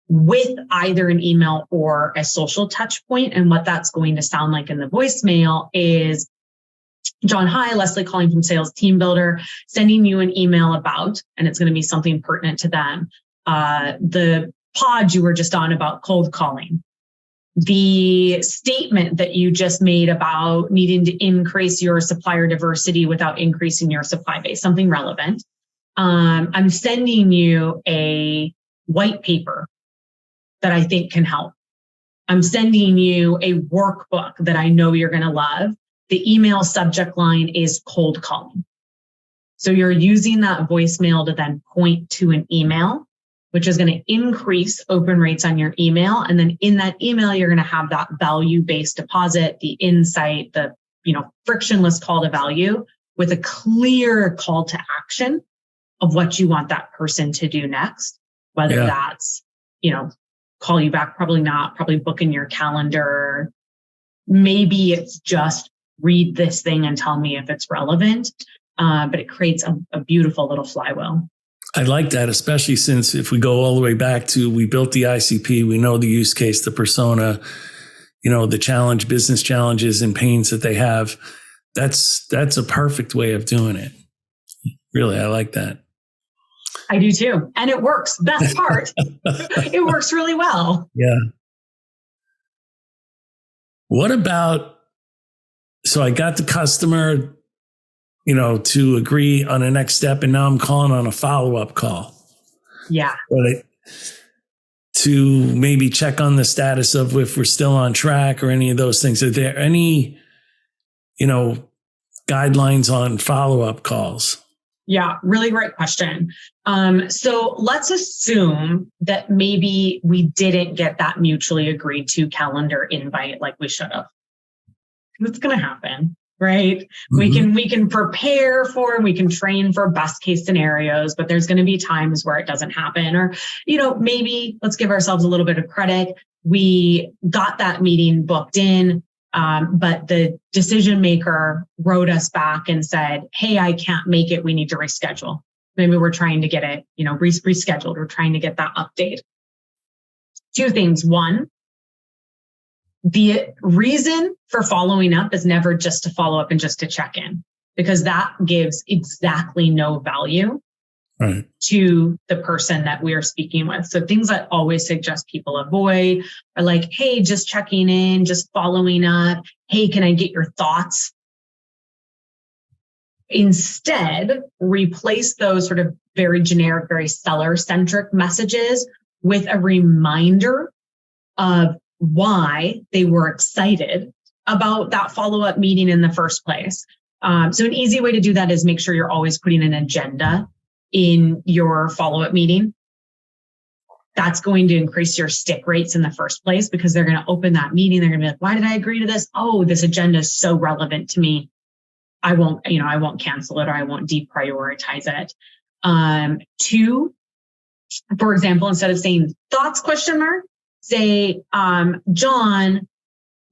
with either an email or a social touch point. And what that's going to sound like in the voicemail is, John, hi, Leslie calling from Sales Team Builder, sending you an email about, and it's going to be something pertinent to them, the pod you were just on about cold calling. The statement that you just made about needing to increase your supplier diversity without increasing your supply base, something relevant. I'm sending you a white paper that I think can help. I'm sending you a workbook that I know you're going to love. The email subject line is cold calling. So you're using that voicemail to then point to an email, which is going to increase open rates on your email. And then in that email, you're going to have that value-based deposit, the insight, the frictionless call to value with a clear call to action of what you want that person to do next, whether that's, call you back, probably not, probably book in your calendar. Maybe it's just read this thing and tell me if it's relevant. But it creates a beautiful little flywheel. I like that, especially since if we go all the way back to we built the ICP, we know the use case, the persona, the challenge, business challenges and pains that they have. That's a perfect way of doing it. Really, I like that. I do too. And it works. Best part. It works really well. Yeah. What about, so I got the customer, to agree on the next step, and now I'm calling on a follow-up call. Yeah. To maybe check on the status of if we're still on track or any of those things. Are there any, guidelines on follow-up calls? Yeah, really great question. So let's assume that maybe we didn't get that mutually agreed to calendar invite like we should have. It's going to happen, right? Mm-hmm. We can prepare for and we can train for best case scenarios, but there's going to be times where it doesn't happen. Or, maybe let's give ourselves a little bit of credit. We got that meeting booked in, but the decision maker wrote us back and said, hey, I can't make it. We need to reschedule. Maybe we're trying to get it, rescheduled. We're trying to get that update. Two things. One, the reason for following up is never just to follow up and just to check in, because that gives exactly no value to the person that we are speaking with. So things I always suggest people avoid are like, hey, just checking in, just following up. Hey, can I get your thoughts? Instead, replace those sort of very generic, very seller-centric messages with a reminder of why they were excited about that follow-up meeting in the first place. So an easy way to do that is make sure you're always putting an agenda in your follow-up meeting. That's going to increase your stick rates in the first place, because they're going to open that meeting. They're going to be like, why did I agree to this? Oh, this agenda is so relevant to me. I won't cancel it, or I won't deprioritize it. Two, for example, instead of saying thoughts ? Say, John,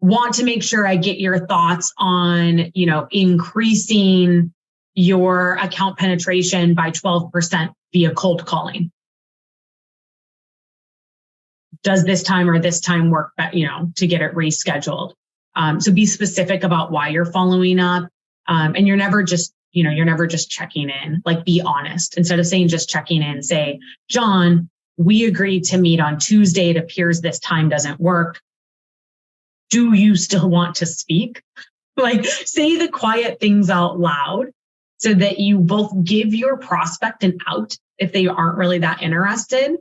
want to make sure I get your thoughts on, increasing your account penetration by 12% via cold calling. Does this time or this time work, to get it rescheduled? So be specific about why you're following up. And you're never just checking in, like be honest. Instead of saying just checking in, say, John, we agreed to meet on Tuesday. It appears this time doesn't work. Do you still want to speak? Like, say the quiet things out loud so that you both give your prospect an out if they aren't really that interested.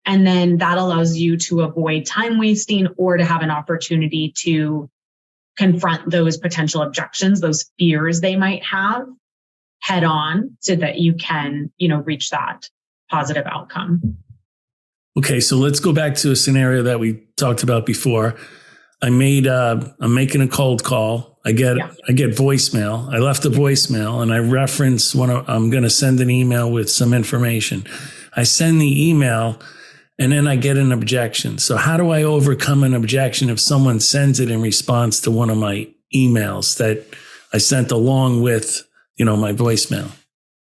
And then that allows you to avoid time wasting or to have an opportunity to confront those potential objections, those fears they might have head on, so that you can, reach that positive outcome. Okay, so let's go back to a scenario that we talked about before. I'm making a cold call. I get voicemail. I left a voicemail and I reference I'm going to send an email with some information. I send the email and then I get an objection. So how do I overcome an objection if someone sends it in response to one of my emails that I sent along with, my voicemail?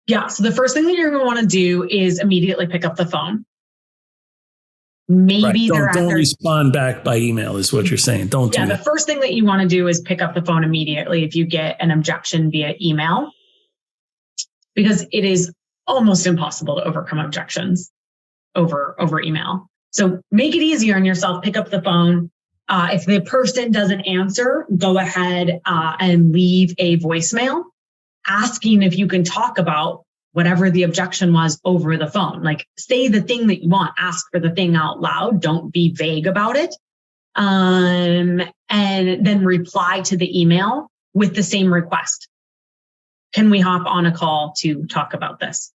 Yeah. So the first thing that you're going to want to do is immediately pick up the phone. Maybe don't respond back by email is what you're saying. Don't do that. The first thing that you want to do is pick up the phone immediately if you get an objection via email, because it is almost impossible to overcome objections over email. So make it easier on yourself. Pick up the phone. If the person doesn't answer, go ahead and leave a voicemail asking if you can talk about whatever the objection was over the phone. Like, say the thing that you want, ask for the thing out loud. Don't be vague about it. And then reply to the email with the same request. Can we hop on a call to talk about this?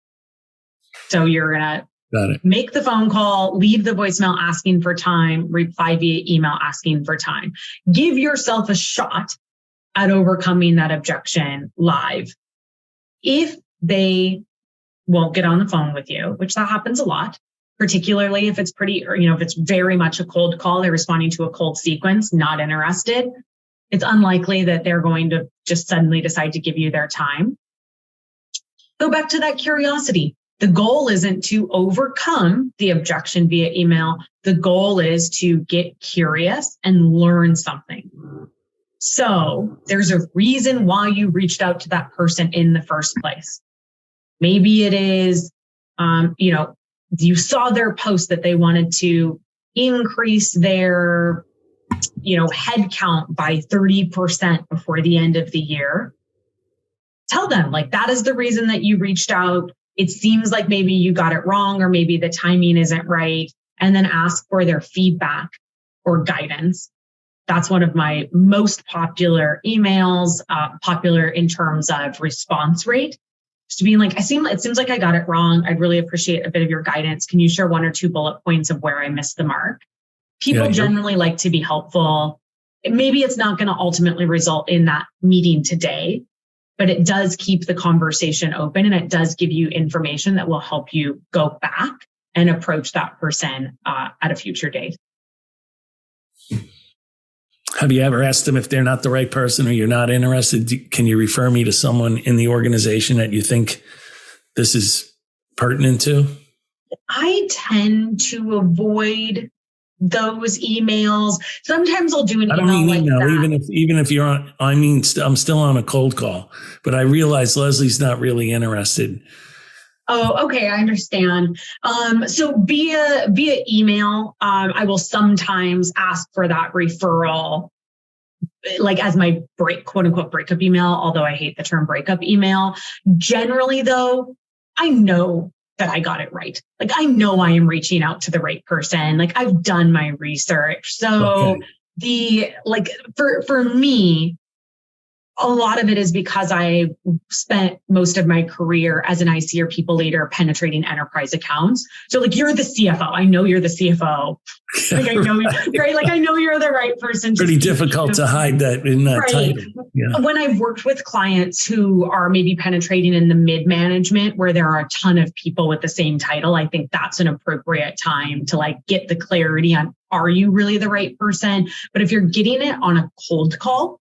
So you're going to make the phone call, leave the voicemail asking for time, reply via email asking for time. Give yourself a shot at overcoming that objection live. If they won't get on the phone with you, which that happens a lot, particularly if it's if it's very much a cold call, they're responding to a cold sequence, not interested, it's unlikely that they're going to just suddenly decide to give you their time. Go back to that curiosity. The goal isn't to overcome the objection via email. The goal is to get curious and learn something. So there's a reason why you reached out to that person in the first place. Maybe it is, you saw their post that they wanted to increase their, head count by 30% before the end of the year. Tell them, that is the reason that you reached out. It seems like maybe you got it wrong, or maybe the timing isn't right. And then ask for their feedback or guidance. That's one of my most popular emails, popular in terms of response rate. Just to be like, it seems like I got it wrong. I'd really appreciate a bit of your guidance. Can you share 1 or 2 bullet points of where I missed the mark? People generally like to be helpful. Maybe it's not going to ultimately result in that meeting today, but it does keep the conversation open, and it does give you information that will help you go back and approach that person at a future date. Have you ever asked them if they're not the right person or you're not interested? Can you refer me to someone in the organization that you think this is pertinent to? I tend to avoid those emails. Sometimes I'll do an email. I don't mean email, even if you're on. I'm still on a cold call, but I realize Leslie's not really interested. Oh, okay. I understand. So via email, I will sometimes ask for that referral, as my quote unquote breakup email, although I hate the term breakup email. Generally though, I know that I got it right. I know I am reaching out to the right person. I've done my research. So for me, a lot of it is because I spent most of my career as an IC or people leader penetrating enterprise accounts. So you're the CFO. I know you're the CFO. I know, right? I know you're the right person. Pretty difficult to hide that in that title. Yeah. When I've worked with clients who are maybe penetrating in the mid-management where there are a ton of people with the same title, I think that's an appropriate time to get the clarity on, are you really the right person? But if you're getting it on a cold call,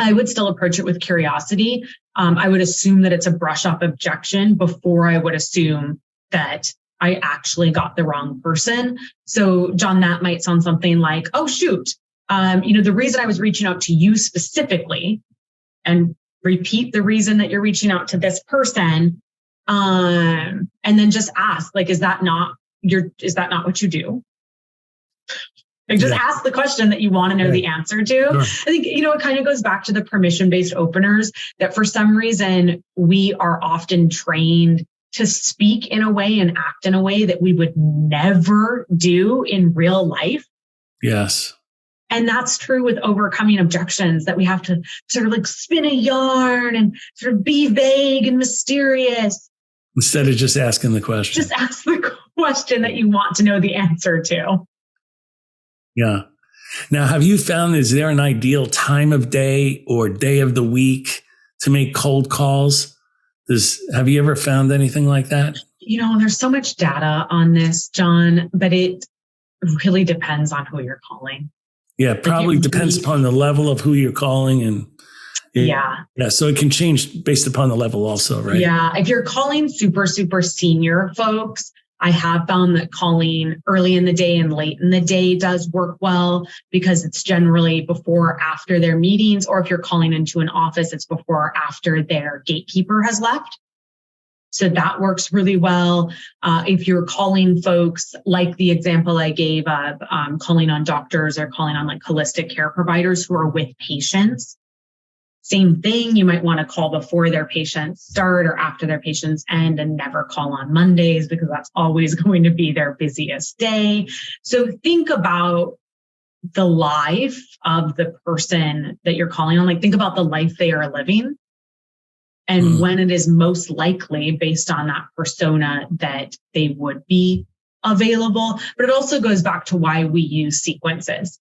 I would still approach it with curiosity. I would assume that it's a brush up objection before I would assume that I actually got the wrong person. So, John, that might sound something like, oh, shoot, the reason I was reaching out to you specifically, and repeat the reason that you're reaching out to this person, and then just ask, is that not what you do? Ask the question that you want to know the answer to. Sure. I think, it kind of goes back to the permission-based openers that for some reason we are often trained to speak in a way and act in a way that we would never do in real life. Yes. And that's true with overcoming objections, that we have to sort of spin a yarn and sort of be vague and mysterious. Instead of just asking the question. Just ask the question that you want to know the answer to. Yeah. Now, have you found, is there an ideal time of day or day of the week to make cold calls? Have you ever found anything like that? There's so much data on this, John, but it really depends on who you're calling. Yeah, probably depends upon the level of who you're calling. And yeah. So it can change based upon the level also, right? Yeah. If you're calling super, super senior folks, I have found that calling early in the day and late in the day does work well because it's generally before or after their meetings, or if you're calling into an office, it's before or after their gatekeeper has left. So that works really well. If you're calling folks, like the example I gave of calling on doctors or calling on like holistic care providers who are with patients, same thing. You might want to call before their patients start or after their patients end, and never call on Mondays because that's always going to be their busiest day. So think about the life of the person that you're calling on. Like, think about the life they are living and when it is most likely based on that persona that they would be available. But it also goes back to why we use sequences.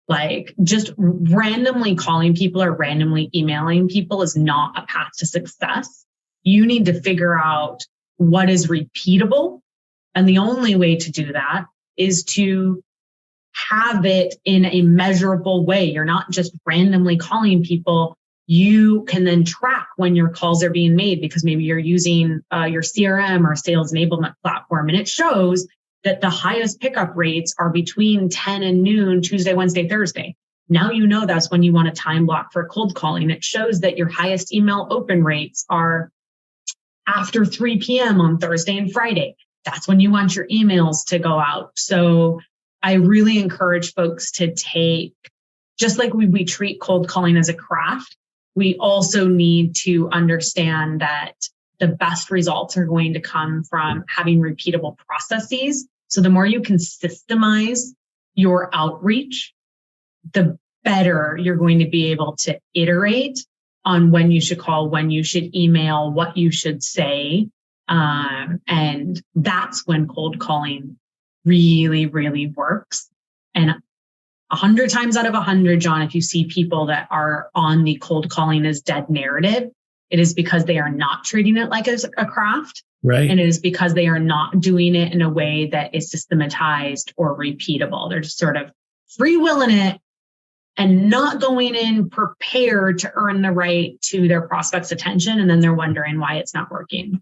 Like, just randomly calling people or randomly emailing people is not a path to success. You need to figure out what is repeatable. And the only way to do that is to have it in a measurable way. You're not just randomly calling people. You can then track when your calls are being made because maybe you're using your CRM or sales enablement platform, and it shows that the highest pickup rates are between 10 and noon, Tuesday, Wednesday, Thursday. Now you know that's when you want a time block for cold calling. It shows that your highest email open rates are after 3 p.m. on Thursday and Friday. That's when you want your emails to go out. So I really encourage folks to take, just like we treat cold calling as a craft, we also need to understand that the best results are going to come from having repeatable processes. So the more you can systemize your outreach, the better you're going to be able to iterate on when you should call, when you should email, what you should say. And that's when cold calling really, really works. And 100 times out of 100, John, if you see people that are on the cold calling as dead narrative, it is because they are not treating it like a craft. Right. And it is because they are not doing it in a way that is systematized or repeatable. They're just sort of freewheeling it and not going in prepared to earn the right to their prospect's attention. And then they're wondering why it's not working.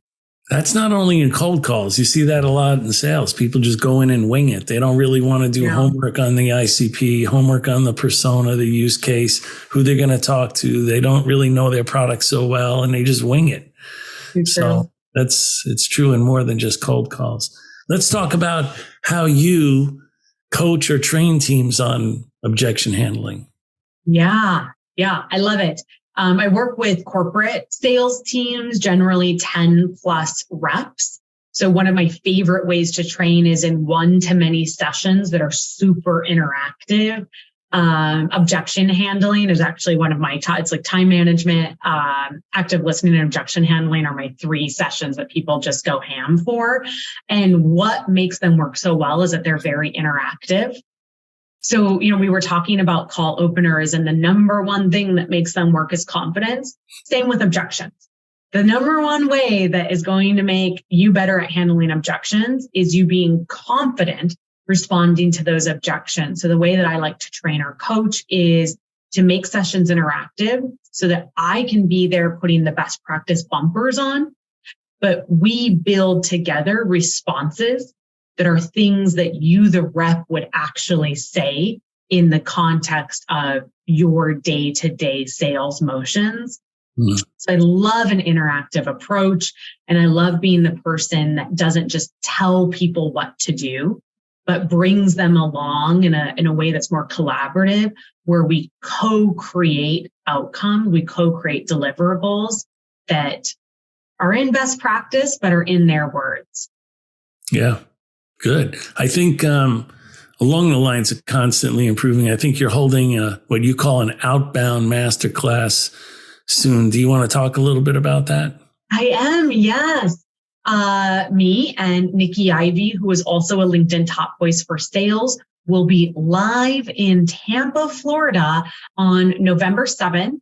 That's not only in cold calls. You see that a lot in sales. People just go in and wing it. They don't really want to do homework on the ICP, homework on the persona, the use case, who they're going to talk to. They don't really know their product so well, and they just wing it. So it's true in more than just cold calls. Let's talk about how you coach or train teams on objection handling. Yeah, I love it. I work with corporate sales teams, generally 10 plus reps. So one of my favorite ways to train is in one-to-many sessions that are super interactive. Objection handling is actually one of my, it's like time management, active listening, and objection handling are my 3 sessions that people just go ham for. And what makes them work so well is that they're very interactive. So, we were talking about call openers, and the number one thing that makes them work is confidence. Same with objections. The number one way that is going to make you better at handling objections is you being confident responding to those objections. So the way that I like to train or coach is to make sessions interactive so that I can be there putting the best practice bumpers on, but we build together responses that are things that you, the rep, would actually say in the context of your day-to-day sales motions. So I love an interactive approach, and I love being the person that doesn't just tell people what to do, but brings them along in a way that's more collaborative, where we co-create outcomes, we co-create deliverables that are in best practice, but are in their words. Yeah. Good. I think along the lines of constantly improving, I think you're holding what you call an outbound masterclass soon. Do you want to talk a little bit about that? I am, yes. Me and Nikki Ivey, who is also a LinkedIn top voice for sales, will be live in Tampa, Florida on November 7th.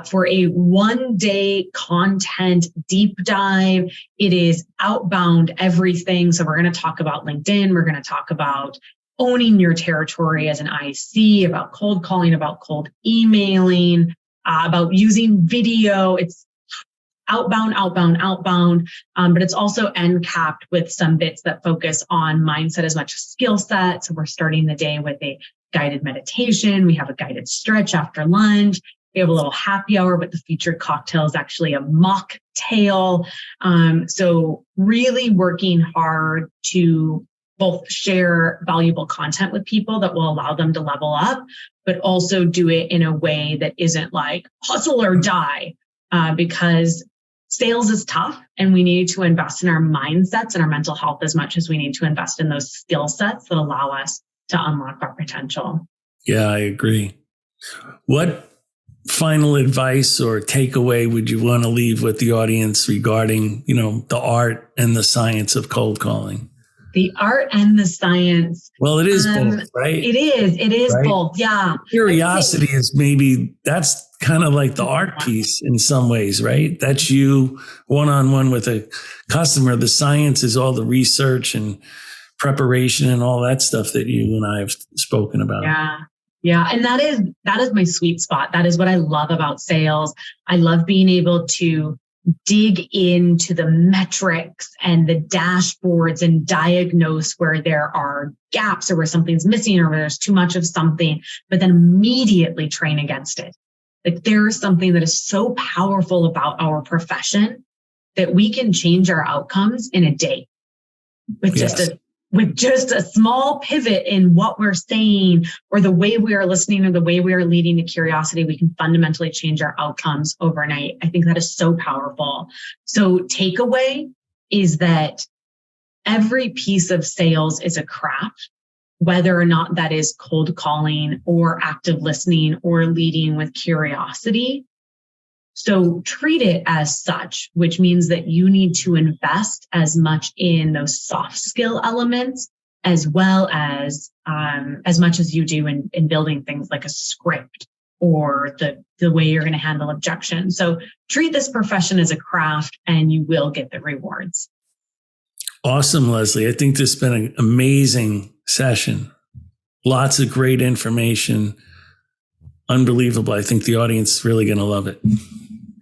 For a 1-day content deep dive. It is outbound everything. So we're going to talk about LinkedIn. We're going to talk about owning your territory as an IC, about cold calling, about cold emailing, about using video. outbound, but it's also end capped with some bits that focus on mindset as much as skill set. So we're starting the day with a guided meditation. We have a guided stretch after lunch. We have a little happy hour, but the featured cocktail is actually a mocktail. So really working hard to both share valuable content with people that will allow them to level up, but also do it in a way that isn't like hustle or die, because sales is tough and we need to invest in our mindsets and our mental health as much as we need to invest in those skill sets that allow us to unlock our potential. Yeah, I agree. What final advice or takeaway would you want to leave with the audience regarding, the art and the science of cold calling? The art and the science. Well, it is both, right? It is right? Both. Yeah. Curiosity is that's kind of like the art piece in some ways, right? That's you one-on-one with a customer. The science is all the research and preparation and all that stuff that you and I have spoken about. Yeah. Yeah. And that is my sweet spot. That is what I love about sales. I love being able to dig into the metrics and the dashboards and diagnose where there are gaps or where something's missing or where there's too much of something, but then immediately train against it. Like there is something that is so powerful about our profession that we can change our outcomes in a day with just a small pivot in what we're saying or the way we are listening or the way we are leading to curiosity. We can fundamentally change our outcomes overnight. I think that is so powerful. So takeaway is that every piece of sales is a craft, whether or not that is cold calling or active listening or leading with curiosity. So treat it as such, which means that you need to invest as much in those soft skill elements as well as much as you do in building things like a script or the way you're going to handle objections. So treat this profession as a craft and you will get the rewards. Awesome, Leslie. I think this has been an amazing session. Lots of great information. Unbelievable. I think the audience is really going to love it.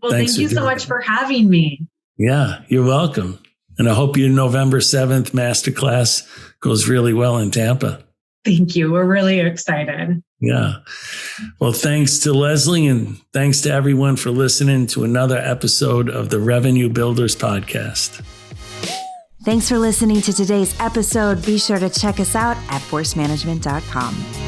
Well, thank you so much for having me. Yeah, you're welcome. And I hope your November 7th masterclass goes really well in Tampa. Thank you. We're really excited. Yeah. Well, thanks to Leslie and thanks to everyone for listening to another episode of the Revenue Builders Podcast. Thanks for listening to today's episode. Be sure to check us out at forcemanagement.com.